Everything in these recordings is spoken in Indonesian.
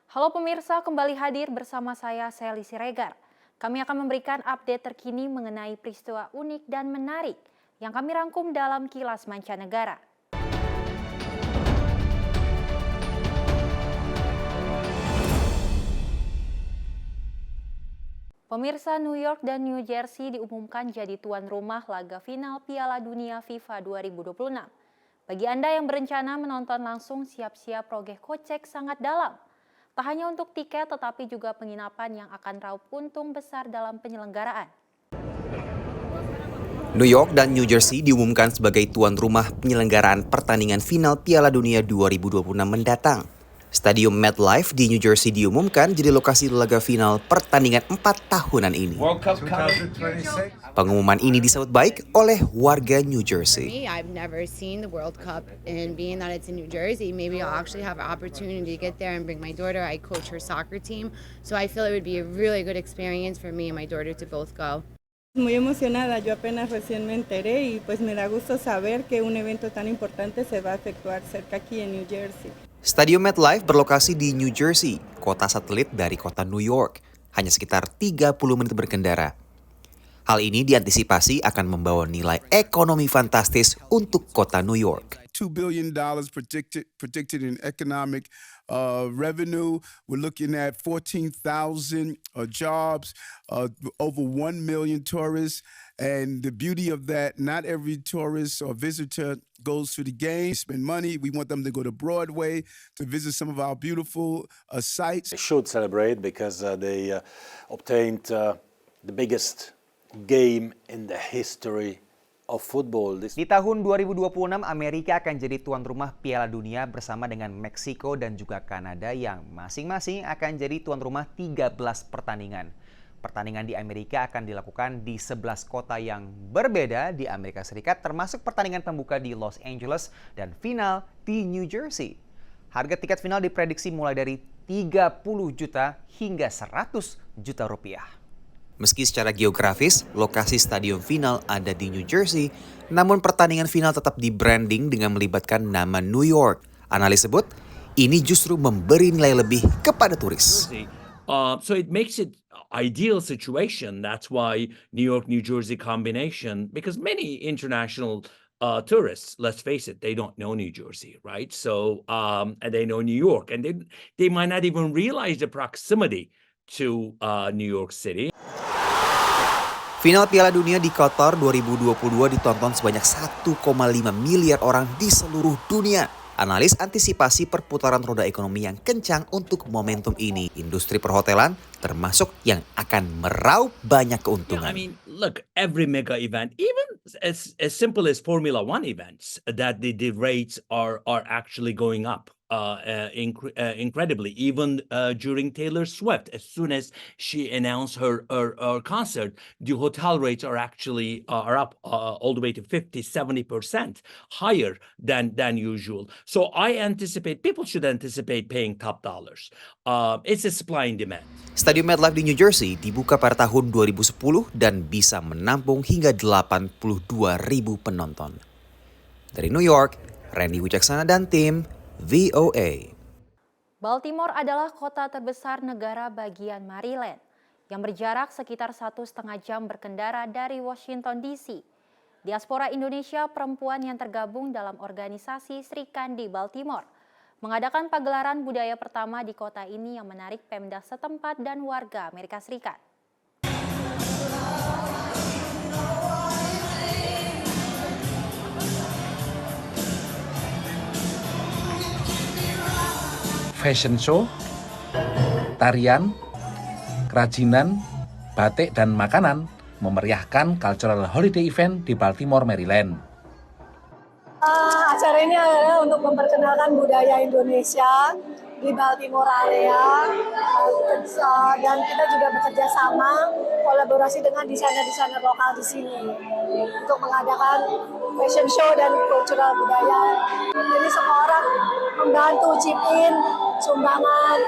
Halo pemirsa, kembali hadir bersama saya Sally Siregar. Kami akan memberikan update terkini mengenai peristiwa unik dan menarik yang kami rangkum dalam Kilas Mancanegara. Pemirsa, New York dan New Jersey diumumkan jadi tuan rumah laga final Piala Dunia FIFA 2026. Bagi Anda yang berencana menonton langsung, siap-siap rogeh kocek sangat dalam. Tak hanya untuk tiket, tetapi juga penginapan yang akan raup untung besar dalam penyelenggaraan. New York dan New Jersey diumumkan sebagai tuan rumah penyelenggaraan pertandingan final Piala Dunia 2026 mendatang. Stadium MetLife di New Jersey diumumkan jadi lokasi laga final pertandingan 4 tahunan ini. Pengumuman ini disambut baik oleh warga New Jersey. I've never seen the World Cup, and being that it's in New Jersey, maybe I'll actually have an opportunity to get there and bring my daughter. I coach her soccer team, so I feel it would be a really good experience for me and my daughter to both go. Muy emocionada, yo apenas recién me enteré y pues me da gusto saber que un evento tan importante se va a efectuar cerca aquí en New Jersey. Stadium MetLife berlokasi di New Jersey, kota satelit dari kota New York, hanya sekitar 30 menit berkendara. Hal ini diantisipasi akan membawa nilai ekonomi fantastis untuk kota New York. $2 billion predicted in economic revenue. We're looking at 14,000 jobs, over 1 million tourists. And the beauty of that, not every tourist or visitor goes to the game, spend money. We want them to go to Broadway to visit some of our beautiful sites. They should celebrate because they obtained the biggest game in the history of football. Di tahun 2026, Amerika akan jadi tuan rumah Piala Dunia bersama dengan Meksiko dan juga Kanada yang masing-masing akan jadi tuan rumah 13 pertandingan. Pertandingan di Amerika akan dilakukan di 11 kota yang berbeda di Amerika Serikat, termasuk pertandingan pembuka di Los Angeles dan final di New Jersey. Harga tiket final diprediksi mulai dari 30 juta hingga 100 juta rupiah. Meski secara geografis, lokasi stadion final ada di New Jersey, namun pertandingan final tetap di-branding dengan melibatkan nama New York. Analis sebut, ini justru memberi nilai lebih kepada turis. So it makes it ideal situation. That's why New York, New Jersey combination, because many international tourists, let's face it, they don't know New Jersey, right? So, and they know New York, and they might not even realize the proximity to New York City. Final Piala Dunia di Qatar 2022 ditonton sebanyak 1,5 miliar orang di seluruh dunia. Analis antisipasi perputaran roda ekonomi yang kencang untuk momentum ini. Industri perhotelan termasuk yang akan meraup banyak keuntungan. Yeah, I mean, look, every mega event, even as simple as Formula One events, that the rates are actually going up. Incredibly, even during Taylor Swift, as soon as she announced her concert, the hotel rates are actually are up all the way to 50-70% higher than usual. So I anticipate people should anticipate paying top dollars. It's a supply and demand. Stadium MetLife di New Jersey dibuka pada tahun 2010 dan bisa menampung hingga 82.000 penonton. Dari New York, Randy Wicaksana dan tim VOA. Baltimore adalah kota terbesar negara bagian Maryland yang berjarak sekitar 1,5 jam berkendara dari Washington DC. Diaspora Indonesia perempuan yang tergabung dalam organisasi Sri Kandi Baltimore mengadakan pagelaran budaya pertama di kota ini yang menarik Pemda setempat dan warga Amerika Serikat. Fashion show, tarian, kerajinan, batik, dan makanan memeriahkan cultural holiday event di Baltimore, Maryland. Acara ini adalah untuk memperkenalkan budaya Indonesia di Baltimore area, dan kita juga bekerja sama kolaborasi dengan desainer-desainer lokal di sini untuk mengadakan fashion show dan cultural budaya. Jadi semua orang membantu chip in sumbangan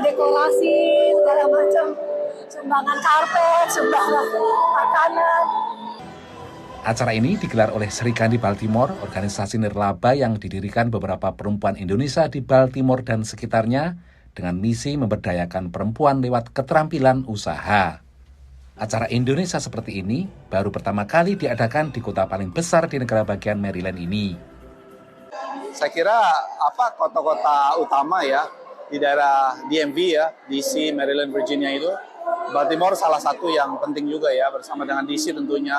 dekorasi segala macam, sumbangan karpet, sumbangan makanan. Acara ini digelar oleh Sri Kandi Baltimore, organisasi nirlaba yang didirikan beberapa perempuan Indonesia di Baltimore dan sekitarnya dengan misi memberdayakan perempuan lewat keterampilan usaha. Acara Indonesia seperti ini baru pertama kali diadakan di kota paling besar di negara bagian Maryland ini. Saya kira kota-kota utama ya di daerah DMV ya, DC, Maryland, Virginia itu, Baltimore salah satu yang penting juga ya, bersama dengan DC tentunya.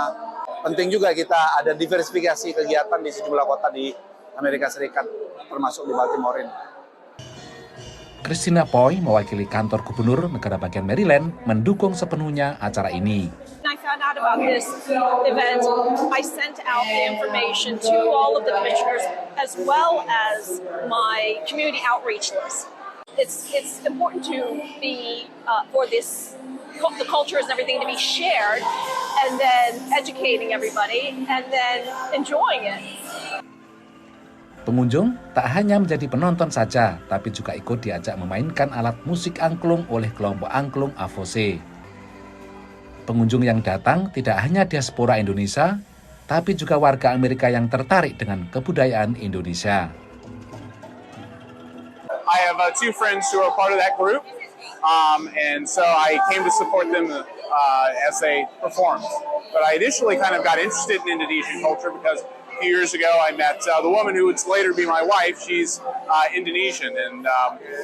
Penting juga kita ada diversifikasi kegiatan di sejumlah kota di Amerika Serikat, termasuk di Baltimore ini. Christina Poi, mewakili kantor gubernur negara bagian Maryland, mendukung sepenuhnya acara ini. I found out about this event. I sent out the information to all of the commissioners as well as my community outreach list. It's important to be for this the cultures and everything to be shared, and then educating everybody, and then enjoying it. Pengunjung tak hanya menjadi penonton saja, tapi juga ikut diajak memainkan alat musik angklung oleh kelompok angklung AVOC. Pengunjung yang datang tidak hanya diaspora Indonesia, tapi juga warga Amerika yang tertarik dengan kebudayaan Indonesia. I have two friends who are part of that group, and so I came to support them as they performed. But I initially kind of got interested in Indonesian culture because a few years ago I met the woman who would later be my wife. She's Indonesian, and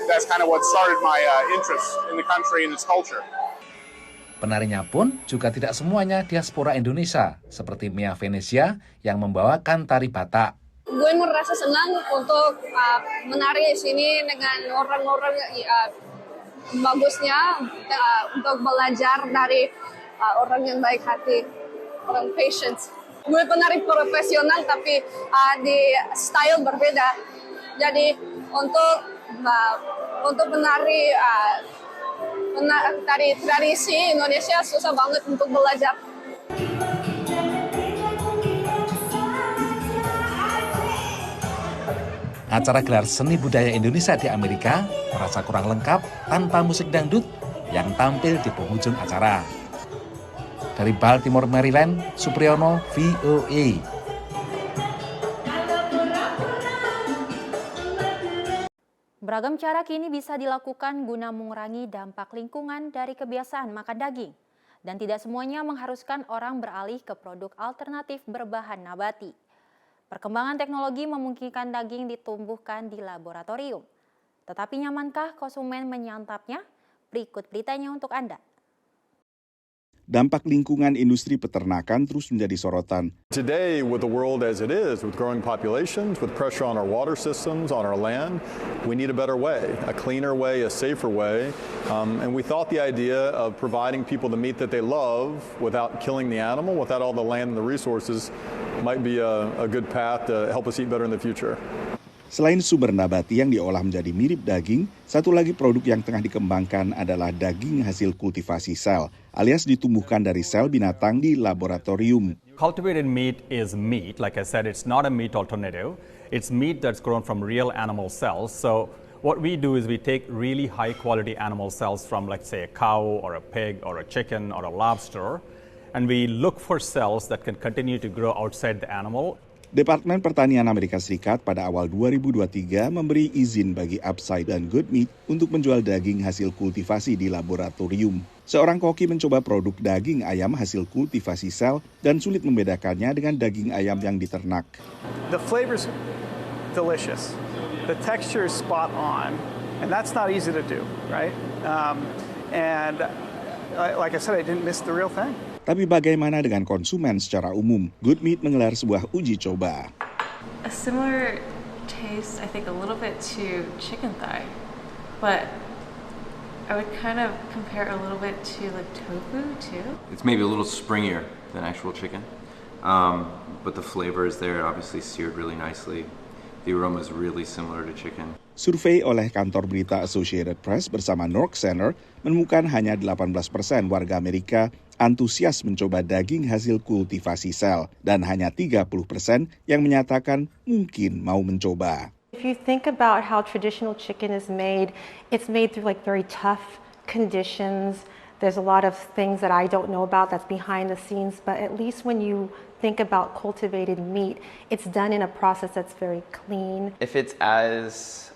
that's kind of what started my interest in the country and its culture. Penarinya pun juga tidak semuanya diaspora Indonesia, seperti Mia Venesia yang membawakan tari Batak. Gue merasa senang untuk menari di sini dengan orang-orang bagusnya, untuk belajar dari orang yang baik hati, orang patient. Gue penari profesional tapi di style berbeda. Jadi untuk menari tradisi Indonesia susah banget untuk belajar. Acara gelar seni budaya Indonesia di Amerika merasa kurang lengkap tanpa musik dangdut yang tampil di penghujung acara. Dari Baltimore, Maryland, Supriyono, VOA. Beragam cara kini bisa dilakukan guna mengurangi dampak lingkungan dari kebiasaan makan daging. Dan tidak semuanya mengharuskan orang beralih ke produk alternatif berbahan nabati. Perkembangan teknologi memungkinkan daging ditumbuhkan di laboratorium. Tetapi nyamankah konsumen menyantapnya? Berikut beritanya untuk Anda. Dampak lingkungan industri peternakan terus menjadi sorotan. Today, with the world as it is, with growing populations, with pressure on our water systems, on our land, we need a better way, a cleaner way, a safer way. And we thought the idea of providing people the meat that they love without killing the animal, without all the land and the resources, might be a good path to help us eat better in the future. Selain sumber nabati yang diolah menjadi mirip daging, satu lagi produk yang tengah dikembangkan adalah daging hasil kultivasi sel, alias ditumbuhkan dari sel binatang di laboratorium. Cultivated meat is meat. Like I said, it's not a meat alternative. It's meat that's grown from real animal cells. So what we do is we take really high quality animal cells from, let's say, a cow or a pig or a chicken or a lobster, and we look for cells that can continue to grow outside the animal. Departemen Pertanian Amerika Serikat pada awal 2023 memberi izin bagi Upside dan Good Meat untuk menjual daging hasil kultivasi di laboratorium. Seorang koki mencoba produk daging ayam hasil kultivasi sel dan sulit membedakannya dengan daging ayam yang diternak. The flavor's delicious. The texture is spot on, and that's not easy to do, right? And like I said, I didn't miss the real thing. Tapi bagaimana dengan konsumen secara umum? Good Meat menggelar sebuah uji coba. A similar taste, I think, a little bit to chicken thigh, but I would kind of compare a little bit to like tofu too. It's maybe a little springier than actual chicken, but the flavor is there. Obviously seared really nicely. The aroma is really similar to chicken. Survei oleh kantor berita Associated Press bersama Nork Center menemukan hanya 18% warga Amerika antusias mencoba daging hasil kultivasi sel dan hanya 30% yang menyatakan mungkin mau mencoba. If you think about how traditional chicken is made, it's made through like very tough conditions. There's a lot of things that I don't know about that's behind the scenes, but at least when you think about cultivated meat, it's done in a process that's very clean. If it's as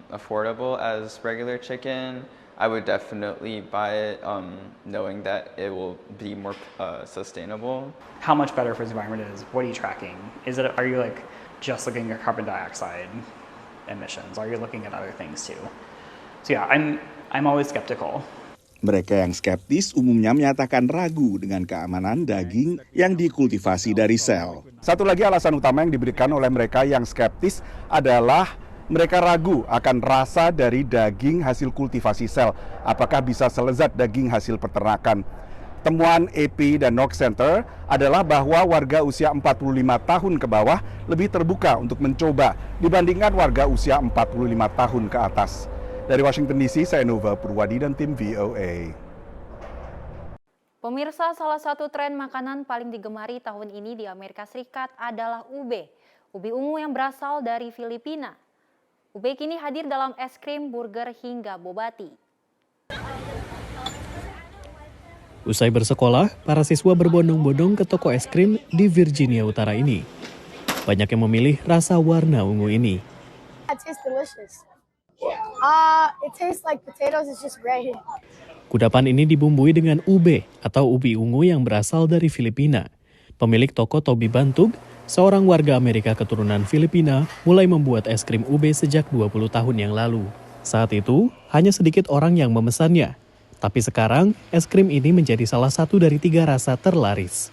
affordable as regular chicken, I would definitely buy it, knowing that it will be more sustainable. How much better for the environment is? What are you tracking? Are you like just looking at carbon dioxide emissions? Are you looking at other things too? So yeah, I'm always skeptical. Mereka yang skeptis umumnya menyatakan ragu dengan keamanan daging yang dikultivasi dari sel. Satu lagi alasan utama yang diberikan oleh mereka yang skeptis adalah mereka ragu akan rasa dari daging hasil kultivasi sel. Apakah bisa selezat daging hasil peternakan? Temuan AP dan Knox Center adalah bahwa warga usia 45 tahun ke bawah lebih terbuka untuk mencoba dibandingkan warga usia 45 tahun ke atas. Dari Washington DC, saya Nova Purwadi dan tim VOA. Pemirsa, salah satu tren makanan paling digemari tahun ini di Amerika Serikat adalah ube. Ubi ungu yang berasal dari Filipina. Ube kini hadir dalam es krim, burger, hingga bobati. Usai bersekolah, para siswa berbondong-bondong ke toko es krim di Virginia Utara ini. Banyak yang memilih rasa warna ungu ini. It tastes delicious. It tastes like potatoes, it's just gray. Kudapan ini dibumbui dengan ube atau ubi ungu yang berasal dari Filipina. Pemilik toko Toby Bantug, seorang warga Amerika keturunan Filipina, mulai membuat es krim ube sejak 20 tahun yang lalu. Saat itu, hanya sedikit orang yang memesannya. Tapi sekarang, es krim ini menjadi salah satu dari 3 rasa terlaris.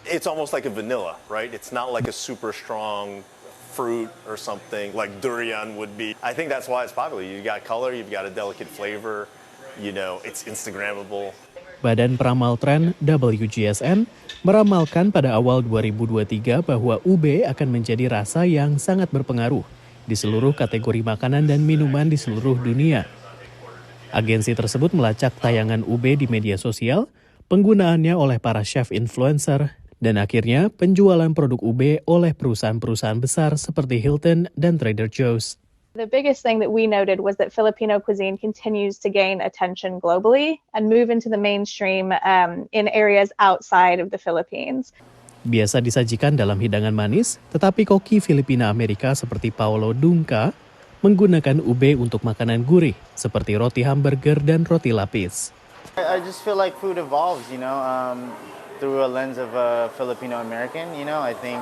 It's almost like a vanilla, right? It's not like a super strong fruit or something like durian would be. I think that's why it's popular. You've got color, you've got a delicate flavor, you know, it's Instagrammable. Badan Peramal Tren WGSN meramalkan pada awal 2023 bahwa ube akan menjadi rasa yang sangat berpengaruh di seluruh kategori makanan dan minuman di seluruh dunia. Agensi tersebut melacak tayangan ube di media sosial, penggunaannya oleh para chef influencer, dan akhirnya penjualan produk ube oleh perusahaan-perusahaan besar seperti Hilton dan Trader Joe's. The biggest thing that we noted was that Filipino cuisine continues to gain attention globally and move into the mainstream in areas outside of the Philippines. Biasa disajikan dalam hidangan manis, tetapi koki Filipina Amerika seperti Paolo Dunca menggunakan ube untuk makanan gurih seperti roti hamburger dan roti lapis. I just feel like food evolves, you know, through a lens of a Filipino American. You know, I think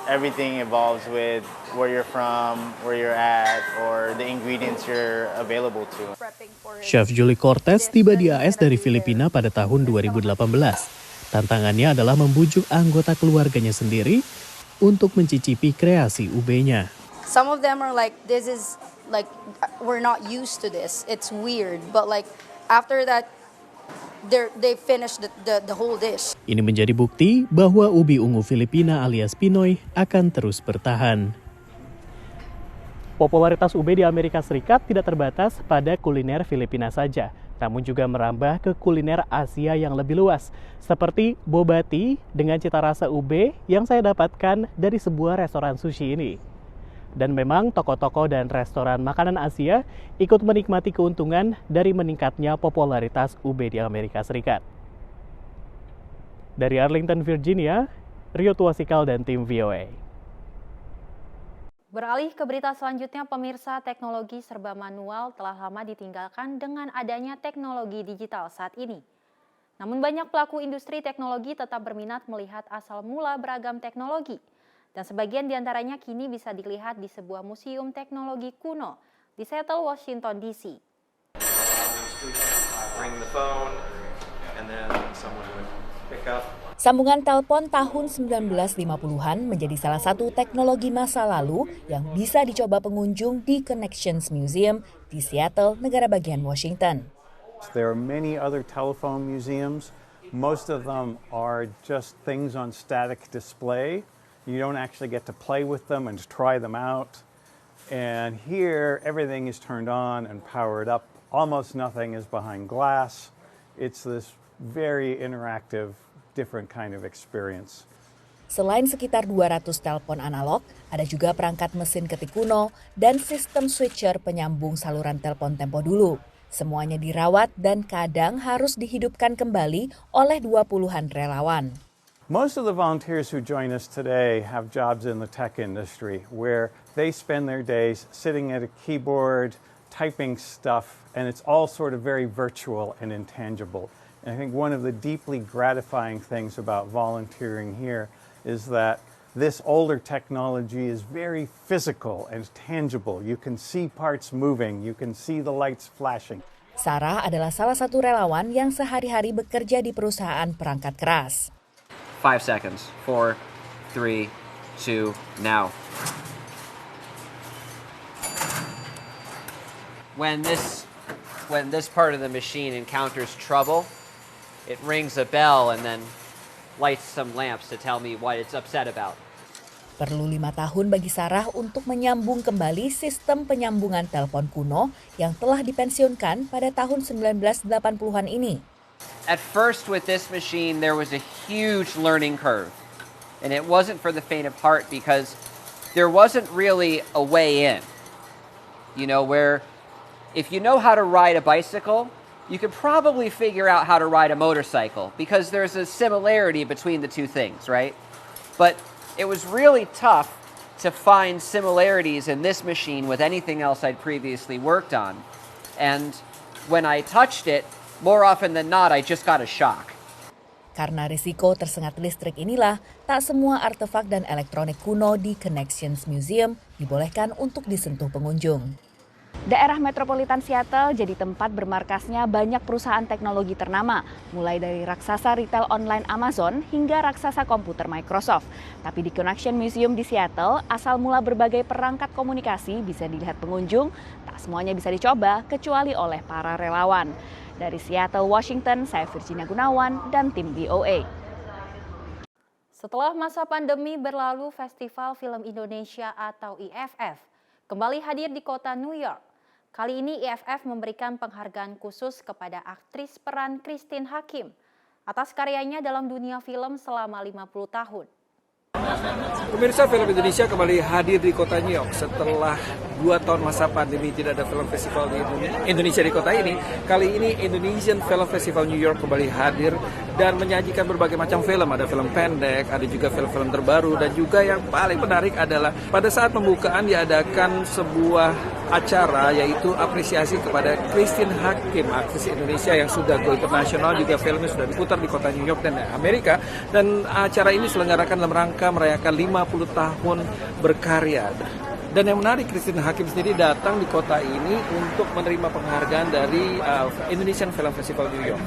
everything evolves with where you're from, where you're at, or the ingredients you're available to. Chef Julie Cortez tiba di AS dari Filipina pada tahun 2018. Tantangannya adalah membujuk anggota keluarganya sendiri untuk mencicipi kreasi ube-nya. Some of them are like, this is like, we're not used to this. It's weird, but like after that, they finish the whole dish. Ini menjadi bukti bahwa ubi ungu Filipina alias Pinoy akan terus bertahan. Popularitas ube di Amerika Serikat tidak terbatas pada kuliner Filipina saja, namun juga merambah ke kuliner Asia yang lebih luas, seperti bobati dengan cita rasa ube yang saya dapatkan dari sebuah restoran sushi ini. Dan memang toko-toko dan restoran makanan Asia ikut menikmati keuntungan dari meningkatnya popularitas ube di Amerika Serikat. Dari Arlington, Virginia, Rio Tuasikal dan tim VOA. Beralih ke berita selanjutnya, pemirsa, teknologi serba manual telah lama ditinggalkan dengan adanya teknologi digital saat ini. Namun banyak pelaku industri teknologi tetap berminat melihat asal mula beragam teknologi. Dan sebagian diantaranya kini bisa dilihat di sebuah museum teknologi kuno di Seattle, Washington, D.C. Sambungan telepon tahun 1950-an menjadi salah satu teknologi masa lalu yang bisa dicoba pengunjung di Connections Museum di Seattle, negara bagian Washington. There are many other telephone museums. Most of them are just things on static display. You don't actually get to play with them and try them out. And here, everything is turned on and powered up. Almost nothing is behind glass. It's this very interactive, different kind of experience. Selain sekitar 200 telepon analog, ada juga perangkat mesin ketik kuno dan sistem switcher penyambung saluran telepon tempo dulu. Semuanya dirawat dan kadang harus dihidupkan kembali oleh 20-an relawan. Most of the volunteers who join us today have jobs in the tech industry where they spend their days sitting at a keyboard, typing stuff, and it's all sort of very virtual and intangible. And I think one of the deeply gratifying things about volunteering here is that this older technology is very physical and tangible. You can see parts moving, you can see the lights flashing. Sarah adalah salah satu relawan yang sehari-hari bekerja di perusahaan perangkat keras. 5 seconds. 4, 3, 2, now. When this part of the machine encounters trouble, it rings a bell and then lights some lamps to tell me what it's upset about. Perlu 5 tahun bagi Sarah untuk menyambung kembali sistem penyambungan telepon kuno yang telah dipensiunkan pada tahun 1980-an ini. At first with this machine there was a huge learning curve. And it wasn't for the faint of heart because there wasn't really a way in. You know, where if you know how to ride a bicycle, you could probably figure out how to ride a motorcycle because there's a similarity between the two things, right? But it was really tough to find similarities in this machine with anything else I'd previously worked on. And when I touched it, more often than not, I just got a shock. Karena risiko tersengat listrik inilah, tak semua artefak dan elektronik kuno di Connections Museum dibolehkan untuk disentuh pengunjung. Daerah metropolitan Seattle jadi tempat bermarkasnya banyak perusahaan teknologi ternama, mulai dari raksasa retail online Amazon hingga raksasa komputer Microsoft. Tapi di Connection Museum di Seattle, asal mula berbagai perangkat komunikasi bisa dilihat pengunjung, tak semuanya bisa dicoba kecuali oleh para relawan. Dari Seattle, Washington, saya Virginia Gunawan dan tim VOA. Setelah masa pandemi berlalu, Festival Film Indonesia atau IFF kembali hadir di kota New York. Kali ini IFF memberikan penghargaan khusus kepada aktris peran Christine Hakim atas karyanya dalam dunia film selama 50 tahun. Pemirsa, film Indonesia kembali hadir di kota New York setelah 2 tahun masa pandemi tidak ada film festival di Indonesia di kota ini. Kali ini Indonesian Film Festival New York kembali hadir dan menyajikan berbagai macam film. Ada film pendek, ada juga film-film terbaru, dan juga yang paling menarik adalah pada saat pembukaan diadakan sebuah acara yaitu apresiasi kepada Christine Hakim, aktris Indonesia yang sudah go internasional, juga filmnya sudah diputar di kota New York dan Amerika. Dan acara ini diselenggarakan dalam rangka merayakan 50 tahun berkarya. Dan yang menarik, Christine Hakim sendiri datang di kota ini untuk menerima penghargaan dari Indonesian Film Festival New York.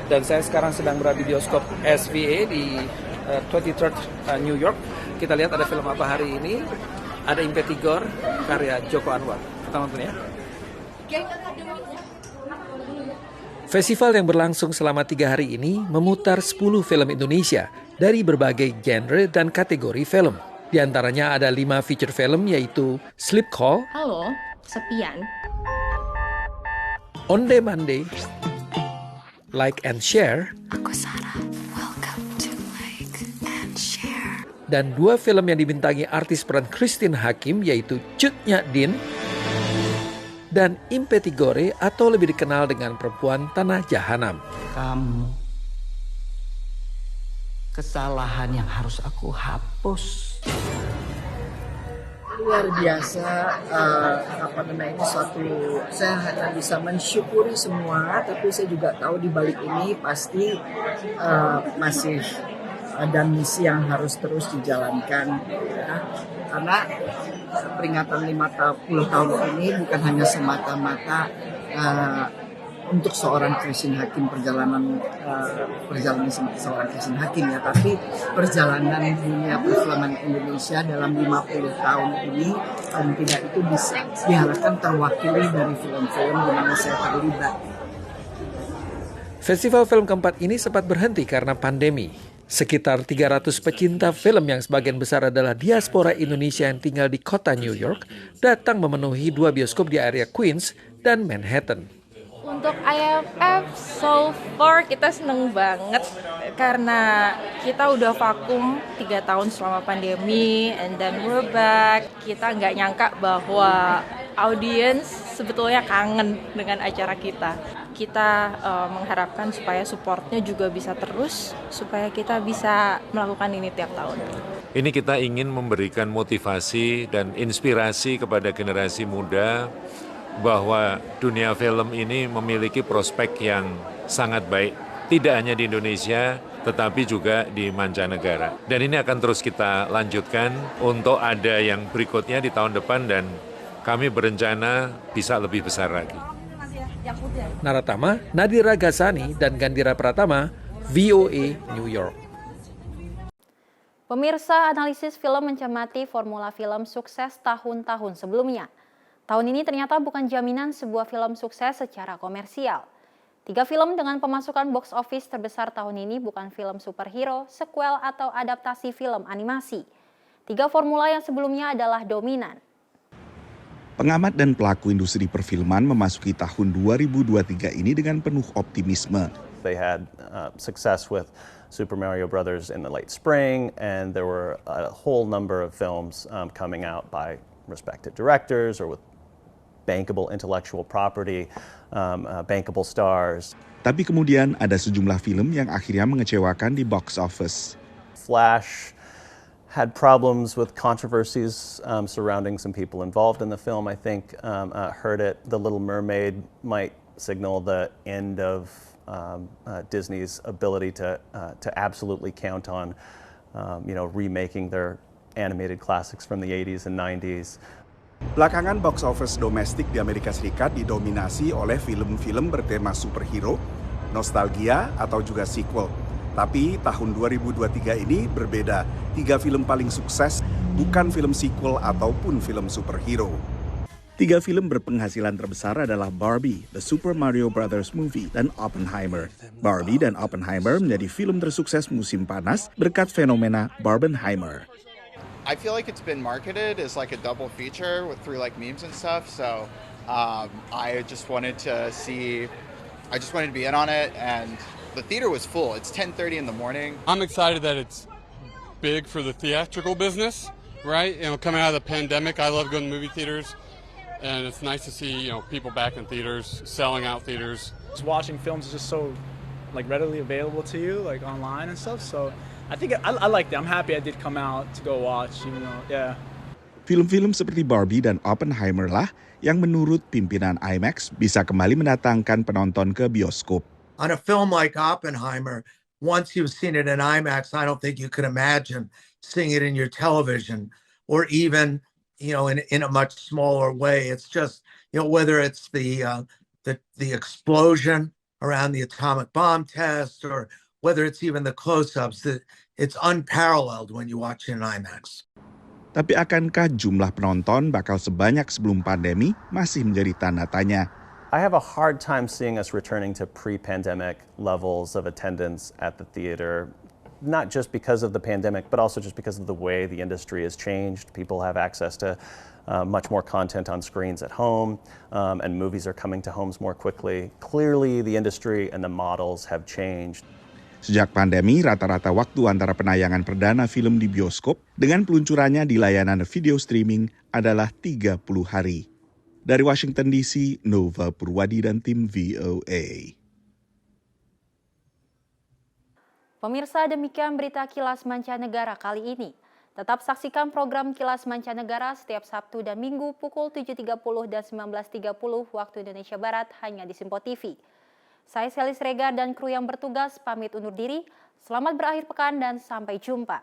Dan saya sekarang sedang berada di bioskop SVA di 23rd New York. Kita lihat ada film apa hari ini. Ada Impetigor karya Joko Anwar. Kita nonton ya. Festival yang berlangsung selama 3 hari ini memutar 10 film Indonesia dari berbagai genre dan kategori film. Di antaranya ada 5 feature film yaitu Sleep Call, Halo, Sepian, Onde Mande, Like and Share, Aku Sarah, Welcome to Like and Share, dan 2 film yang dibintangi artis peran Christine Hakim yaitu Cut Nyak Din dan Impetigore atau lebih dikenal dengan Perempuan Tanah Jahanam. Kamu, kesalahan yang harus aku hapus. Luar biasa, ini suatu, saya hanya bisa mensyukuri semua, tapi saya juga tahu di balik ini pasti masih ada misi yang harus terus dijalankan, ya. Karena peringatan 50 tahun ini bukan hanya semata-mata untuk seorang Christine Hakim, perjalanan seorang Christine Hakim ya, tapi perjalanan dunia perfilman Indonesia dalam 50 tahun ini paling tidak itu bisa diharapkan terwakili dari film-film di mana saya terlibat. Festival film keempat ini sempat berhenti karena pandemi. Sekitar 300 pecinta film yang sebagian besar adalah diaspora Indonesia yang tinggal di kota New York datang memenuhi 2 bioskop di area Queens dan Manhattan. Untuk IFF so far kita seneng banget karena kita udah vakum 3 tahun selama pandemi and then we're back. Kita nggak nyangka bahwa audiens sebetulnya kangen dengan acara kita. Kita mengharapkan supaya supportnya juga bisa terus, supaya kita bisa melakukan ini tiap tahun. Ini kita ingin memberikan motivasi dan inspirasi kepada generasi muda bahwa dunia film ini memiliki prospek yang sangat baik. Tidak hanya di Indonesia, tetapi juga di mancanegara. Dan ini akan terus kita lanjutkan untuk ada yang berikutnya di tahun depan dan kami berencana bisa lebih besar lagi. Naratama, Nadira Ghazani, dan Gandhira Pratama, VOA New York. Pemirsa, analisis film mencermati formula film sukses tahun-tahun sebelumnya. Tahun ini ternyata bukan jaminan sebuah film sukses secara komersial. 3 film dengan pemasukan box office terbesar tahun ini bukan film superhero, sequel, atau adaptasi film animasi. 3 formula yang sebelumnya adalah dominan. Pengamat dan pelaku industri perfilman memasuki tahun 2023 ini dengan penuh optimisme. They had success with Super Mario Brothers in the late spring, and there were a whole number of films coming out by respected directors or with bankable intellectual property, bankable stars. Tapi kemudian ada sejumlah film yang akhirnya mengecewakan di box office. Flash had problems with controversies surrounding some people involved in the film. I think Heard It, The Little Mermaid might signal the end of Disney's ability to absolutely count on remaking their animated classics from the 80s and 90s. Belakangan box office domestik di Amerika Serikat didominasi oleh film-film bertema superhero, nostalgia, atau juga sequel. Tapi tahun 2023 ini berbeda. 3 film paling sukses bukan film sequel ataupun film superhero. 3 film berpenghasilan terbesar adalah Barbie, The Super Mario Brothers Movie, dan Oppenheimer. Barbie dan Oppenheimer menjadi film tersukses musim panas berkat fenomena Barbenheimer. I feel like it's been marketed as like a double feature through like memes and stuff. So I just wanted to be in on it, and the theater was full. It's 10:30 in the morning. I'm excited that it's big for the theatrical business, right? Coming out of the pandemic, I love going to movie theaters, and it's nice to see people back in theaters, selling out theaters. Just watching films is just so like readily available to you, like online and stuff. So I think I liked it. I'm happy I did come out to go watch, even though, yeah. Film-film seperti Barbie dan Oppenheimer lah yang menurut pimpinan IMAX bisa kembali mendatangkan penonton ke bioskop. On a film like Oppenheimer, once you've seen it in IMAX, I don't think you could imagine seeing it in your television or even, in a much smaller way. It's just, whether it's the explosion around the atomic bomb test or whether it's even the close-ups, it's unparalleled when you watch it in IMAX. Tapi akankah jumlah penonton bakal sebanyak sebelum pandemi masih menjadi tanda tanya. I have a hard time seeing us returning to pre-pandemic levels of attendance at the theater, not just because of the pandemic, but also just because of the way the industry has changed. People have access to much more content on screens at home, and movies are coming to homes more quickly. Clearly, the industry and the models have changed. Sejak pandemi, rata-rata waktu antara penayangan perdana film di bioskop dengan peluncurannya di layanan video streaming adalah 30 hari. Dari Washington DC, Nova Purwadi dan tim VOA. Pemirsa, demikian berita Kilas Mancanegara kali ini. Tetap saksikan program Kilas Mancanegara setiap Sabtu dan Minggu pukul 7.30 dan 19.30 waktu Indonesia Barat hanya di Simpo TV. Saya Selis Regar dan kru yang bertugas pamit undur diri. Selamat berakhir pekan dan sampai jumpa.